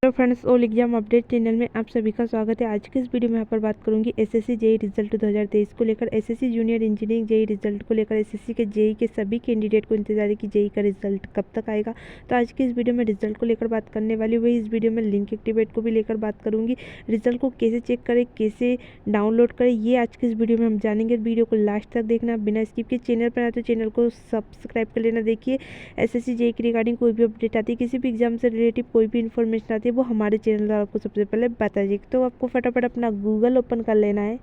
Hello friends, all exam update channel में आप सभी का स्वागत है। आज के इस वीडियो में यहाँ पर बात करूंगी एसएससी जेई रिजल्ट 2023 को लेकर। SSC junior engineering JE result को लेकर एसएससी के जेई के सभी कैंडिडेट को इंतजार है कि जेई का रिजल्ट कब तक आएगा। तो आज की इस वीडियो में रिजल्ट को लेकर बात करने वाली वही इस वीडियो में लिंक एक्टिवेट को भी लेकर बात करूँगी। रिजल्ट को कैसे चेक करें, कैसे डाउनलोड करें, ये आज की इस वीडियो में हम जानेंगे। वीडियो को लास्ट तक देखना, बिना स्किप के। चैनल पर आए तो चैनल को सब्सक्राइब कर लेना। देखिए, एसएससी जेई की रिगार्डिंग कोई भी अपडेट आती है, किसी भी एग्जाम से रिलेटिव कोई भी इन्फॉर्मेशन आती है, वो हमारे चैनल द्वारा आपको सबसे पहले बता दी। तो आपको फटाफट अपना गूगल ओपन कर लेना है।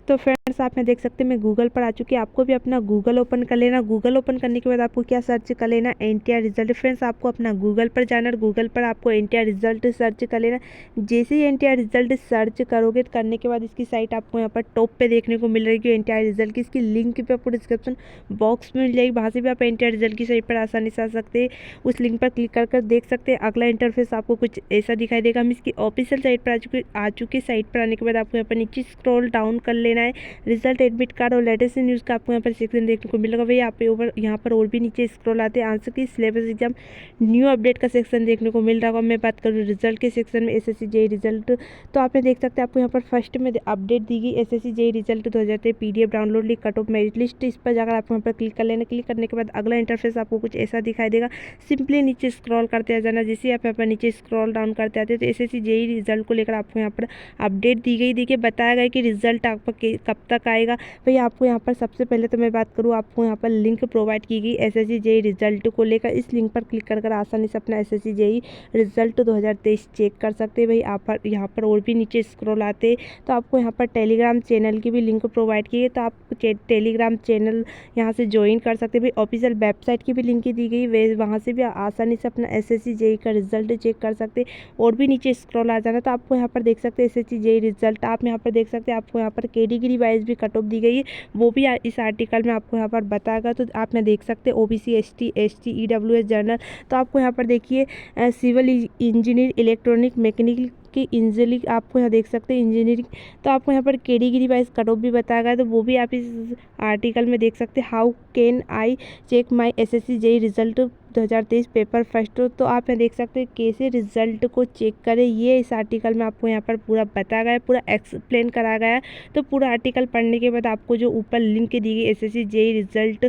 तो फ्रेंड्स, आप यहाँ देख सकते हैं मैं गूगल पर आ चुकी है। आपको भी अपना गूगल ओपन कर लेना। गूगल ओपन करने के बाद आपको क्या सर्च कर लेना, एनटीआर रिजल्ट। फ्रेंड्स, आपको अपना गूगल पर जाना, गूगल पर आपको एनटीआर रिजल्ट सर्च कर लेना। जैसे ही एनटीआर रिजल्ट सर्च करोगे, करने के बाद इसकी साइट आपको यहाँ पर टॉप पे देखने को मिल रही है एनटीआर रिजल्ट की। इसकी लिंक पे आपको डिस्क्रिप्शन बॉक्स में मिल जाएगी, वहाँ से भी आप एनटीआर रिजल्ट की साइट पर आसानी से आ सकते हैं। उस लिंक पर क्लिक कर देख सकते हैं। अगला इंटरफेस आपको कुछ ऐसा दिखाई देगा। हम इसकी ऑफिशियल साइट पर आ चुके। साइट पर आने के बाद आपको यहाँ पर नीचे स्क्रॉल डाउन कर लेना है। रिजल्ट, एडमिट कार्ड और लेटेस्ट न्यूज़ का आपको यहाँ पर सेक्शन देखने को मिलेगा। वही यहाँ पर और भी नीचे स्क्रॉल आते हैं, आंसर की सिलेबस एग्जाम न्यू अपडेट का सेक्शन देखने को मिल रहा होगा। मैं बात करूँ रिजल्ट के सेक्शन में, एसएससी जेई रिजल्ट, तो आप देख सकते हैं आपको यहाँ पर फर्स्ट में अपडेट दी गई SSC JE result 2023 PDF download link cut off merit list. इस पर जाकर आपको यहाँ पर क्लिक कर लेना। क्लिक करने के बाद अगला इंटरफेस आपको कुछ ऐसा दिखाई देगा। सिंपली नीचे स्क्रॉल करते आ जाना। जैसे आप यहाँ पर नीचे स्क्रॉल डाउन करते आते हैं तो एसएससी जेई रिजल्ट को लेकर आपको यहाँ पर अपडेट दी गई। देखिए, बताया गया कि रिजल्ट आपका कब तक आएगा। भाई आपको यहाँ पर सबसे पहले तो मैं बात करूँ, आपको यहाँ पर लिंक प्रोवाइड की गई एसएससी जेई रिजल्ट को लेकर। इस लिंक पर क्लिक कर आसानी से अपना एसएससी जेई रिजल्ट 2023 चेक कर सकते हैं। भाई आप यहाँ पर और भी नीचे स्क्रॉल आते तो आपको यहाँ पर टेलीग्राम चैनल की भी लिंक प्रोवाइड की है, तो आप टेलीग्राम चैनल यहाँ से ज्वाइन कर सकते हैं। भाई ऑफिशियल वेबसाइट की भी लिंक दी गई, वे वहाँ से भी आसानी से अपना एसएससी जेई का रिजल्ट चेक कर सकते हैं। और भी नीचे स्क्रॉल आ जाना तो आपको यहाँ पर देख सकते हैं एसएससी जेई रिजल्ट। आप यहाँ पर देख सकते हैं आपको यहाँ पर कैटेगरी वाइज भी कट ऑफ दी गई है, वो भी इस आर्टिकल में आपको यहाँ पर बताएगा। तो आप यहाँ देख सकते हैं OBC, ST, ST, EWS, general. तो आपको यहाँ पर देखिए सिविल इंजीनियर, इलेक्ट्रॉनिक, मैकेनिकल की इंजीनियरिंग, आपको यहाँ देख सकते हैं इंजीनियरिंग। तो आपको यहाँ पर कैटेगरी वाइज कट ऑफ भी बताया गया है, तो वो भी आप इस आर्टिकल में देख सकते हैं। How can I check my SSC JE result 2023 paper first. तो आप यहाँ देख सकते हैं कैसे रिजल्ट को चेक करें, ये इस आर्टिकल में आपको यहाँ पर पूरा बताया गया है, पूरा एक्सप्लेन कराया गया है। तो पूरा आर्टिकल पढ़ने के बाद आपको जो ऊपर लिंक दी गई एसएससी जेई रिजल्ट,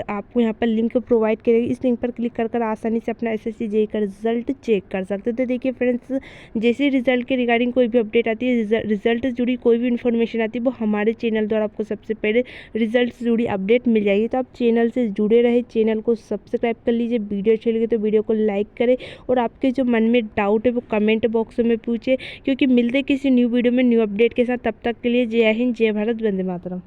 आपको यहाँ पर लिंक प्रोवाइड करेगी। इस लिंक पर क्लिक कर आसानी से अपना एसएससी जेई का रिजल्ट चेक कर सकते हो। तो देखिए फ्रेंड्स, जैसे रिजल्ट के रिगार्डिंग कोई भी अपडेट आती है, रिजल्ट से जुड़ी कोई भी इन्फॉर्मेशन आती है, वो हमारे चैनल द्वारा आपको सबसे पहले रिजल्ट से जुड़ी अपडेट मिल जाएगी। तो आप चैनल से जुड़े रहे, चैनल को सब्सक्राइब कर लीजिए। वीडियो अच्छी लगी तो वीडियो को लाइक करें और आपके जो मन में डाउट है वो कमेंट बॉक्स में पूछे, क्योंकि मिलते किसी न्यू वीडियो में न्यू अपडेट के साथ। तब तक के लिए जय हिंद, जय भारत, वंदे मातरम।